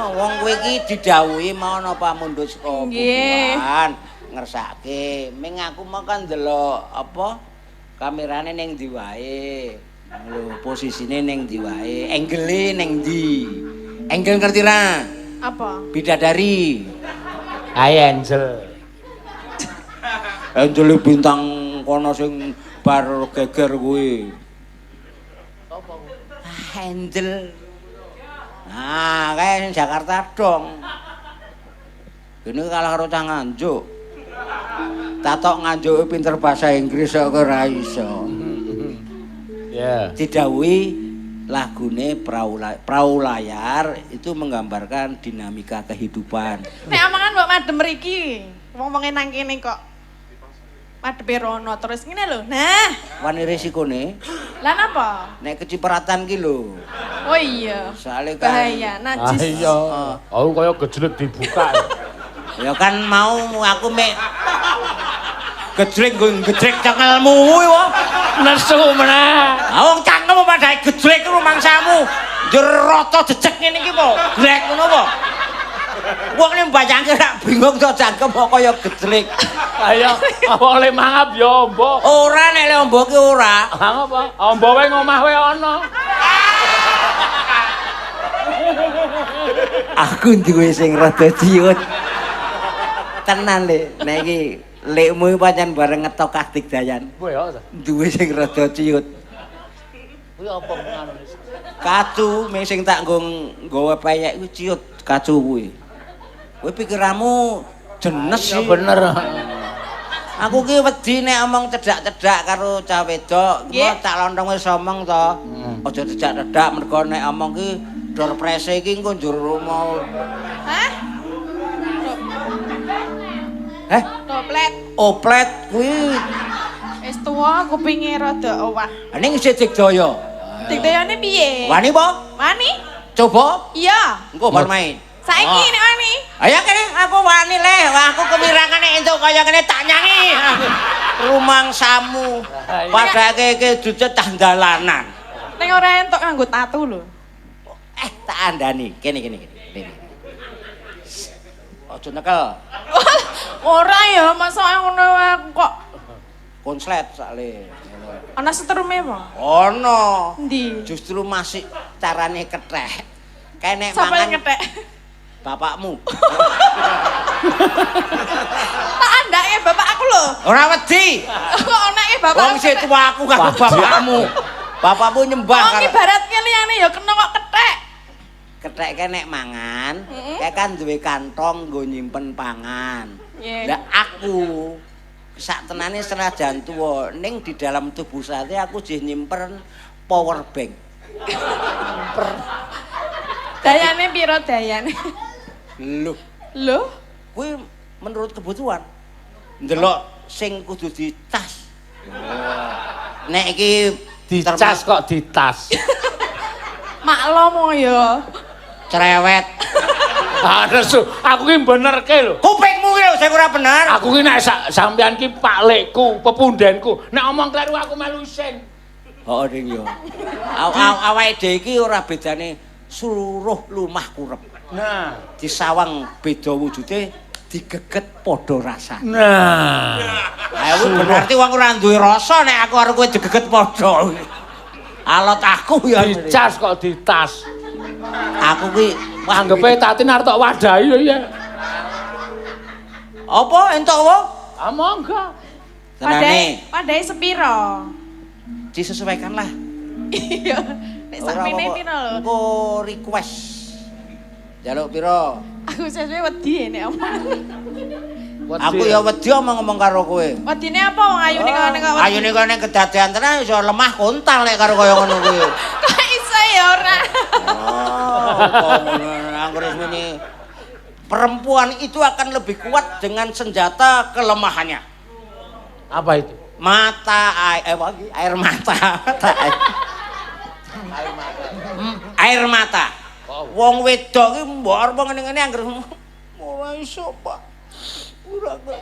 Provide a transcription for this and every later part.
wong kowe iki didhawuhi mau napa mundhut saka bubuhan ngersake. Ming aku mau kan ndelok apa kamerane ning ndi wae. Lho, posisine ning ndi wae, angle ning ndi. Angle ngerti ra? Apa? Bidadari. Hai Angel. Angel bintang kono sing bar geger kuwi. Sopo? Angel. Nah, kayak sing Jakarta dong. Ini kalah karo cah Nganjuk. Tatok Nganjuk pinter bahasa Inggris kok ora iso. Ya. Didhawuhi lagune Perahu Layar itu menggambarkan dinamika kehidupan. Nek omongan mbok madem mriki. Wong-wonge nang kene kok madepe rono terus ngene lho. Nah, Wani risikone lah napa? nek kecipratan ki lho. Oh iya. Soale kan Bahaya, najis. Iya. Aku kaya gejlek dibuka. ya kan mau aku mek gejrek nggo gejrek cengelmu kuwi wae. Nesu meneh. Ah wong cangkemmu padha gejrek rumangsamu. Njur rata jejeg ngene iki po. Grek ngono po. Wong nek mbayangke rak bingung to cangkem kok kaya gejrek. Ayo, awak le mangap ya ombo. Ora nek le ombo ki ora. Ngapa? Ombo wae ngomah wae ana. Aku duwe sing rada ciut. Tenan le, nek iki lekmu pancen bareng ngetok Kartik Dayan. Kowe ya. Duwe sing rada ciut. Kuwi apa ngono? Kacu ming sing tak nggawa peyek kuwi ciut kacu kuwi. Kowe pikiranmu jenes Ya sih. bener. Aku ki wedi nek omong cedak-cedak karo cah wedok, mau tak lontong wis omong to. Aja cedak-cedak mergo nek omong ki dor prese iki engko njur mau. Hah? Toplet. Oplet kuwi. Wis tuwa kupinge rada owah. Ning isih Digdaya. Digdayane piye? Wani po? Wani? Coba. Iya. Engko bar main. Saiki nek wani. Ayo kene aku wani le, aku kemirangane entuk kaya kene tak nyanyi. Rumangsamu. Padake iki ducet tah dalanan. Ning ora entuk nganggo tatu lho. Tak andani. Kene. Ojo nekel. Ora ya, masa ngono wae kok. Konslet sakle. Ana setrume apa? Ono. Endi? Justru masih carane kethek. Kene Sapa mangan yang ngetek? bapakmu. Tak andake bapak aku lho. Ora wedi. Kok anake bapak. Wong sing tuwa aku karo bapakmu. Bapakmu nyembah Wong ibaratke liyane ya kena kok kethek. Kethek nek mangan, kayak kan duwe kantong nggo nyimpen pangan. Lah aku sak tenane senajan tuwa ning di dalam tubuh saya aku jih nyimpen power bank. Dayane piro dayane? Lho, Lho? kuwi menurut kebutuhan. Ndelok sing kudu ditas. Nek iki Dicas kok ditas. Maklum ya. cerewet. Nesu, aku ki benerke lho. Kupingmu ki lho sing ora bener. Aku ki nek sampean ki pak lekku, pepundenku. Nek omong kleru aku melu isin. Oh ning yo. Awake dhewe iki ora bedane suruh lumah kurep. Nah, Disawang beda wujude, digeget padha rasane. nah. Ayo berarti wong ora duwe rasa nek aku karo kowe digeget padha. Alot aku ya Dicas kok ditas. aku ki Anggepe tatin arep tok wadahi lho ya. apa entuk apa? Monggo. Tenane Padahe sepiro? disesuaikan lah. Iya. Nek sakmene piro lho? Engko request. Jaluk piro? Aku sesuai wedi nek omong. Aku ya wedi ngomong karo kowe. Wedine apa wong ayune kene kok. Ayune kene kedadean tenan iso lemah kontal nek karo kaya ngono kuwi. Kok iso ya ora? Anggris ini perempuan itu akan lebih kuat dengan senjata kelemahannya. Apa itu? Air mata. Air mata. Wong wedok ki mbok arep ngene-ngene anggere ora iso, Pak.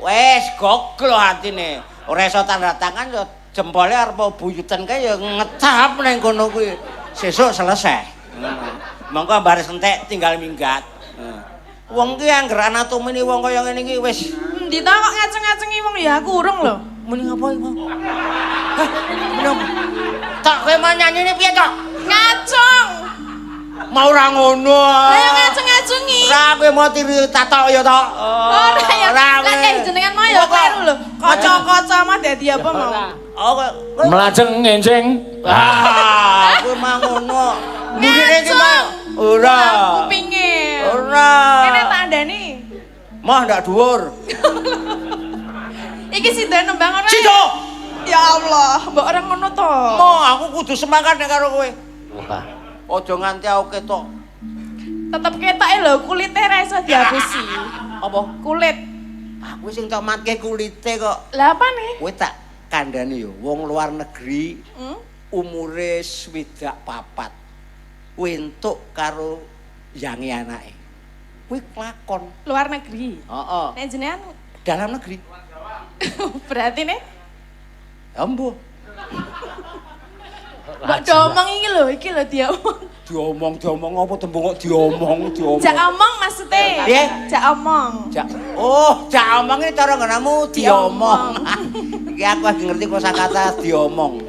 Wes goglo atine. Ora iso tanda tangan ya jempole arep buyutan kae ya ngecap ning kono kuwi. Sesuk selesai. Monggo baris entek tinggal minggat. Wong ki angger anatomine wong kaya ngene iki wis Endi ta kok ngaceng-ngacengi wong ya aku urung lho. muni ngapa iki, Bang? Hah? Menapa? Tak kowe mau nyanyine piye, Tok? Ngacung. Mau ora ngono. Ayo ngaceng-ngacengi. Ora kowe mau tiri tatok ya, Tok. Ora ya. Lah jenengan mau ya kleru lho. Kaca-kaca mah dadi apa mau? Oh, kowe Melajeng ngencing. kowe mau ngono. Mungkin iki mah ora. Kupinge. Ora. Kene tak andani. Mah ndak dhuwur. Iki sida nembang ora? Sido. Ya Allah, mbok ora ngono to. Mo, aku kudu semangat nek karo kowe. Wah. Aja nganti aku ketok. Tetep ketoke lho kulite ra iso dihapusi. Apa? Kulit. Aku sing tok matke kulite kok. Lah apane? Kowe tak kandhani yo, wong luar negeri Hmm? umure 24. Kowe entuk karo yange anake. Kowe kelakon. Luar negeri. Heeh. Nek jenengan Dalam negeri. berarti nih Ambo. mbak domong iki lho dia Diomong apa tembung kok diomong. jak omong maksudnya Piye? jak omong Jak omong ini cara nganamu diomong. Iki aku lagi ngerti kosakata diomong.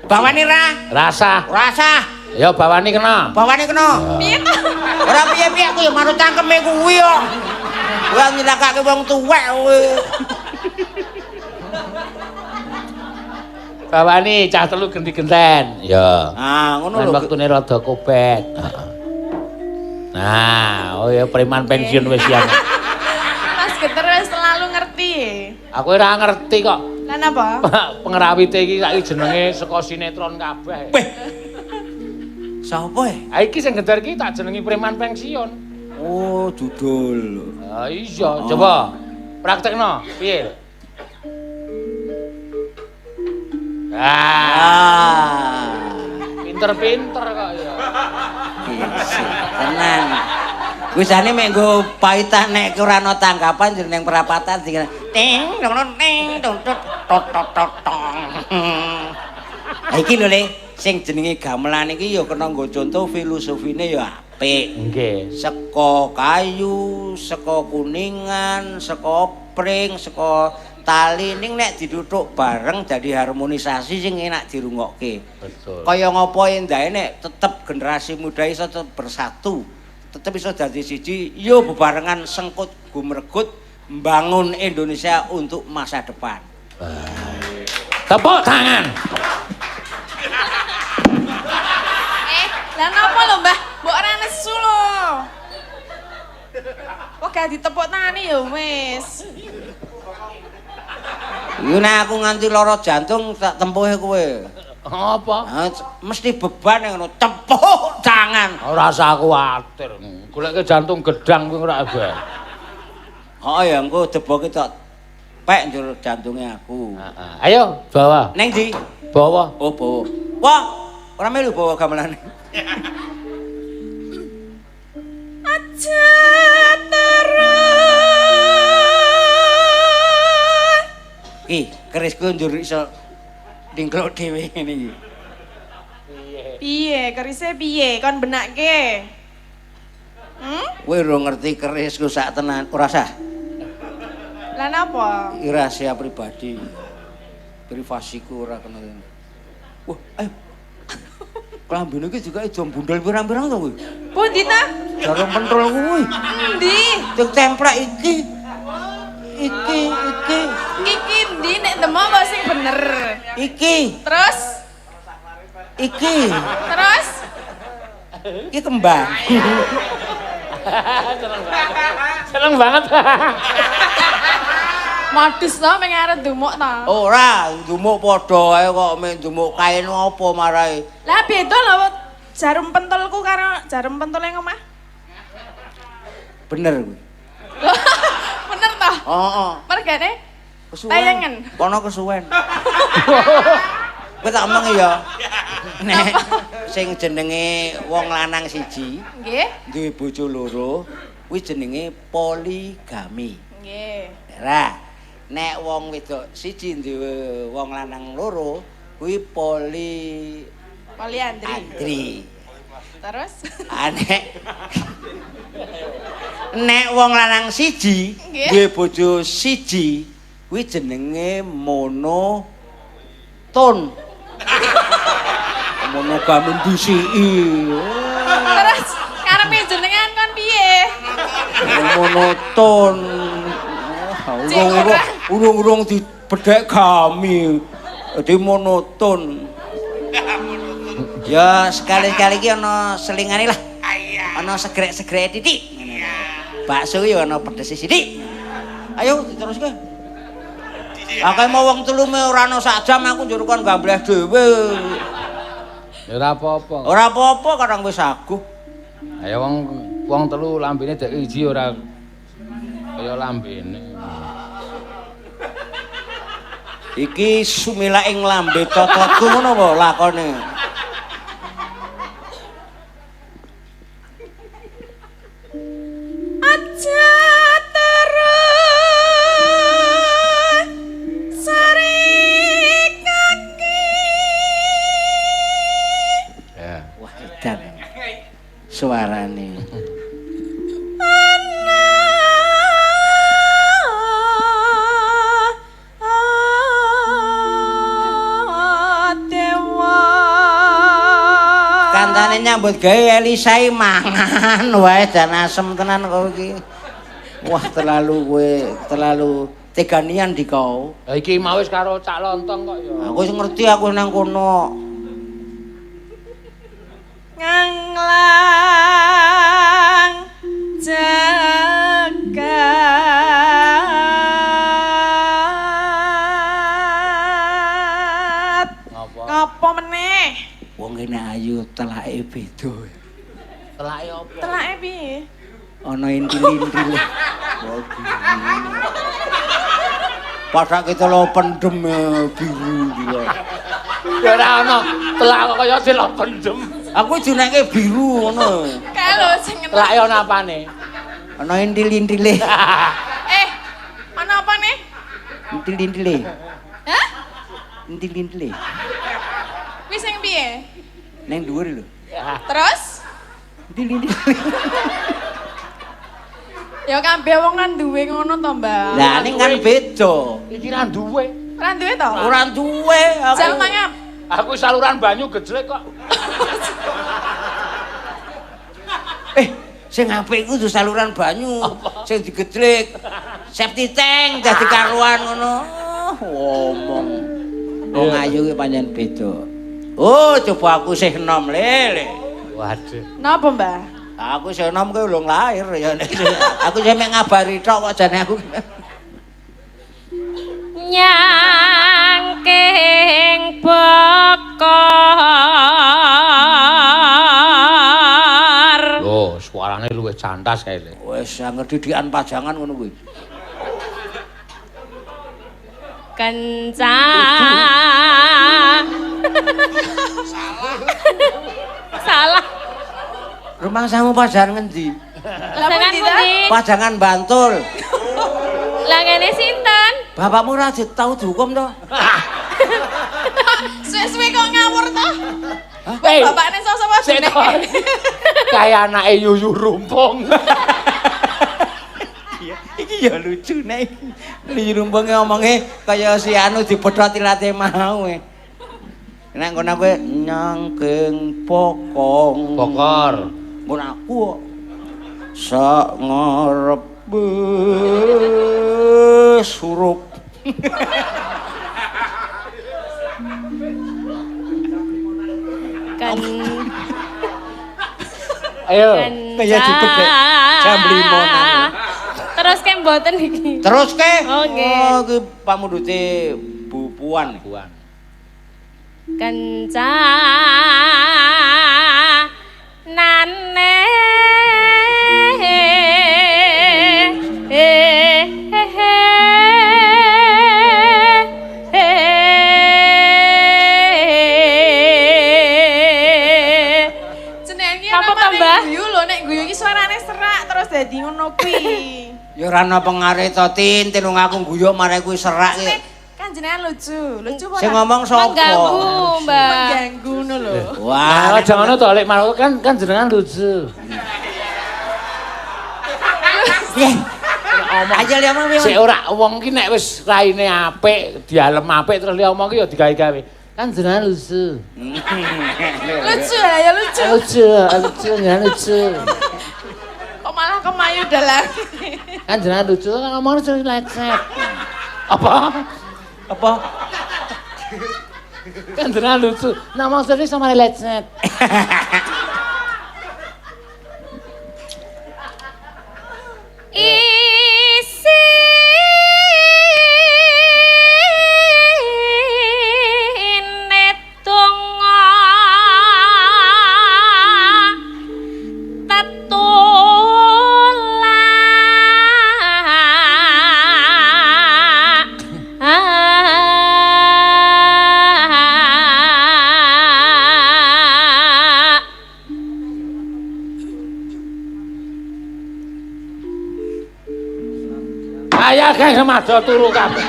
Bawani ra? Rasa. Rasa. Ya bawani kena. Bawani kena. piye to Ora piye-piye aku ya manut cangkeme kuwi kok. Kowe nyilakake wong tuwek kowe. Bawani cah telu genti-genten. Ya. Ah, ngono Kan lho. waktune rada kopet. Heeh. Nah, oh ya preman pensiun wis ya. Mas Geter wis selalu ngerti Aku ora ngerti kok. lan apa Pengrawite iki saiki jenenge saka sinetron kabeh. Weh. Sapa e? Ha iki sing gedar iki tak jenengi preman pensiun. Oh, judul. Ha iya, coba praktekno. Piye? Pinter-pinter kok ya. Tenan. Wisane mek nggo paitan nek ora ana tanggapan jeneng perapatan ting ting tong tot tot tong. Iki lho Le, sing jenenge gamelan iki ya kena nggo contoh filosofine ya apik. Nggih. Saka kayu, saka kuningan, saka pring, saka tali ning nek dituthuk bareng dadi harmonisasi sing enak dirungokke. Betul. Kaya ngopo endahe nek tetep generasi muda iso tetep bersatu, tetep iso dadi siji, yo bebarengan sengkut gumregut mbangun Indonesia untuk masa depan. Tepuk tangan. lah napa lho Mbah mbok ora nesu lho kok gak ditepuk tangane ya wis Yo nek aku nganti lara jantung tak tempuhe kowe. Apa? Mesti beban ngono, tepuk tangan. Ora usah kuwatir. Goleke jantung gedang kuwi ora ben. Oh ya engko deboke tok pek njur jantunge aku. Heeh. Ayo, bawa. Neng ndi? Bawa. Oh, bawa. Wah, ora melu bawa gamelane. aja terus Ki, kerisku njur iso ndingkluk dhewe ngene iki. piye kerise piye kon benake Kowe ora ngerti kerisku sak tenan, ora sah. lah napa Iki rahasia pribadi. Privasiku ora kena. Wah, ayo. Klambine iki juga ijo bundel pirang-pirang to kowe? pundi ta Jarum pentul kuwi. endi Sing templek iki. Iki. iki endi nek demok kok sing bener Iki. terus Iki. terus Iki kembang. Seneng banget. modus to pengen arep dumuk to Ora, ndumuk padha ae kok mek ndumuk kain apa marai. lah beda lho jarum pentulku karo jarum pentul yang omah Bener kuwi. bener toh Heeh. mergane Kesuwen. tayangan Kono kesuwen. Kowe tak omong ya. Nek sing jenenge wong lanang siji nggih duwe bojo loro, kuwi jenenge poligami. nggih Ra, nek wong wedok siji duwe wong lanang loro, kuwi poliandri andri. terus Anek nek wong lanang siji Nggih. duwe bojo siji kuwi jenenge monoton. Monogami disiki. Terus karepe jenengan kon piye? Monoton. Urung dibedhek gami. Dadi monoton. Ya sekali-kali iki ana selingane lah. Ana segrek-segrek titik. Bakso ya ana pedese sithik. Ayo diteruske. Akeh mau wong telume ora ana sak jam aku njur kon gambleh dhewe. Ya ora apa-apa. Ora apa-apa kadang wis aguh. Ayo wong telu lambene dek iji ora kaya lambene. Iki sumila ing lambe cocokku ngono apa lakone? Aja terus sari kaki. Ya. Wah edan. Suarane. Kantane nyambut gawe Elisai mangan wae dan asem tenan kowe iki. Wah terlalu teganian di kau. Lah iki mau wis karo Cak Lontong kok ya. Aku wis ngerti aku nang kono. Nganglang jagat. Apa meneh? Wong kene ayu telake beda. Telake opo? Telake piye? Ana intil-intil. Pasak kita lo pendem biru dia. Ya ora ana telak kok kaya delok pendem. Aku jenenge biru ngono. Kae lho sing Telake ana apane? Ana intil-intile. Ana apa nih? Intil-intile. Hah? Intil-intile. Wis sing piye? Neng dhuwur lho. Terus? Intil-intile. Ya kabeh wong kan duwe ngono to, Mbak. Lah ning kan beda. Iki ra duwe. Ora duwe to? Ora duwe aku. Jal mangap. Aku saluran banyu gejlek kok. Sing apik kudu saluran banyu. Sing digedlek. Safety tank dadi karuan ngono. Ngomong. Wong ayu ki pancen beda. Oh, coba aku sih enom lele. Waduh. Napa, Mbak? Aku sih enom ki ulung lahir ya. Aku sih mek ngabari tok kok jane aku. Nyangking bokor. Loh, suarane luwih cantas kae le. Wis anger didikan pajangan ngono kuwi. Kencang. Salah. Rumah samu pajangan ngendi? Pajangan pundi? Pajangan Bantul. Lah ngene sinten? Bapakmu ora tau dihukum to? Suwe-suwe kok ngawur to? Hei, Bapakne sapa jenenge? Kayak anake Yuyu Rumpung. Iki ya lucu nek. Li rumpung ngomongnya kaya si anu dipethot ilate mau. Nek ngono kowe nyangking pokong. Bokor. Mun aku kok sak ngarep surup. Kan Ayo. Kaya dipedhek jam 5. Terus ke mboten iki. Terus ke? Oh, nggih. Oh, ki pamundhute Bu Puan. Buan. Kencanane apa tambah? Guyu lho nek guyu iki suarane serak terus dadi ngono kuwi. Ya ora ana pengare to Tin, tilung aku guyu marek kuwi serak ki. Kan jenengan lucu apa? Sing ngomong sapa? Mengganggu, Mbak. Mengganggu ngono lho. Wah, Jangan to lek malah kan jenengan lucu. Aja li omong piye? Sik ora wong ki nek wis raine apik, dialem apik terus li omong ki ya digawe-gawe. Kan jenengan lucu. Lucu ya lucu. Lucu, jenengan lucu. Kok malah kemayu dalam. Kan jenengan lucu, kan ngomong lucu lecet. Apa? Kan jenengan lucu, ngomong serius sama lecet. Ayah kae semado turu kabeh.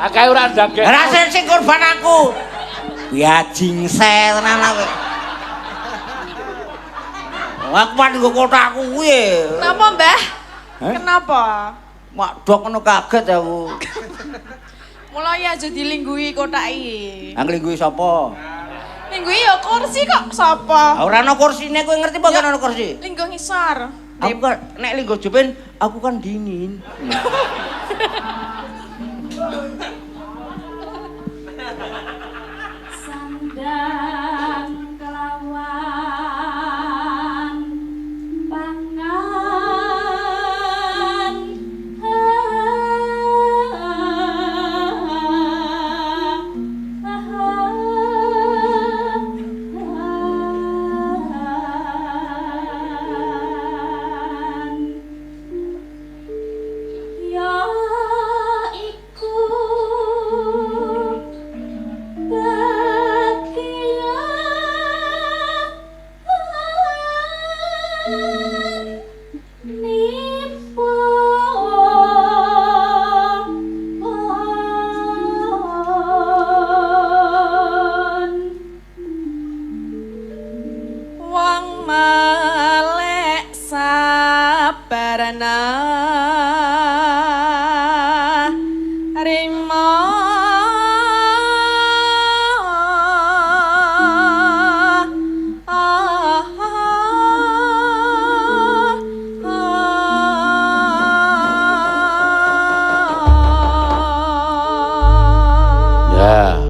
Akeh ora ndake. Rasen sing korban aku. Ya jingse tenan aku. Aku pan nggo kotakku kuwi. Kenapa, Mbah? Kenapa? Mak dok ngono kaget aku. Mulai aja dilingguhi kotaki. Anglingguhi sapa? Lingguhi ya kursi kok sapa? Ora ana kursine kowe ngerti apa kan ana kursi? Lingguh ngisor. Aku kan nek linggo jopen aku kan dingin. Sandal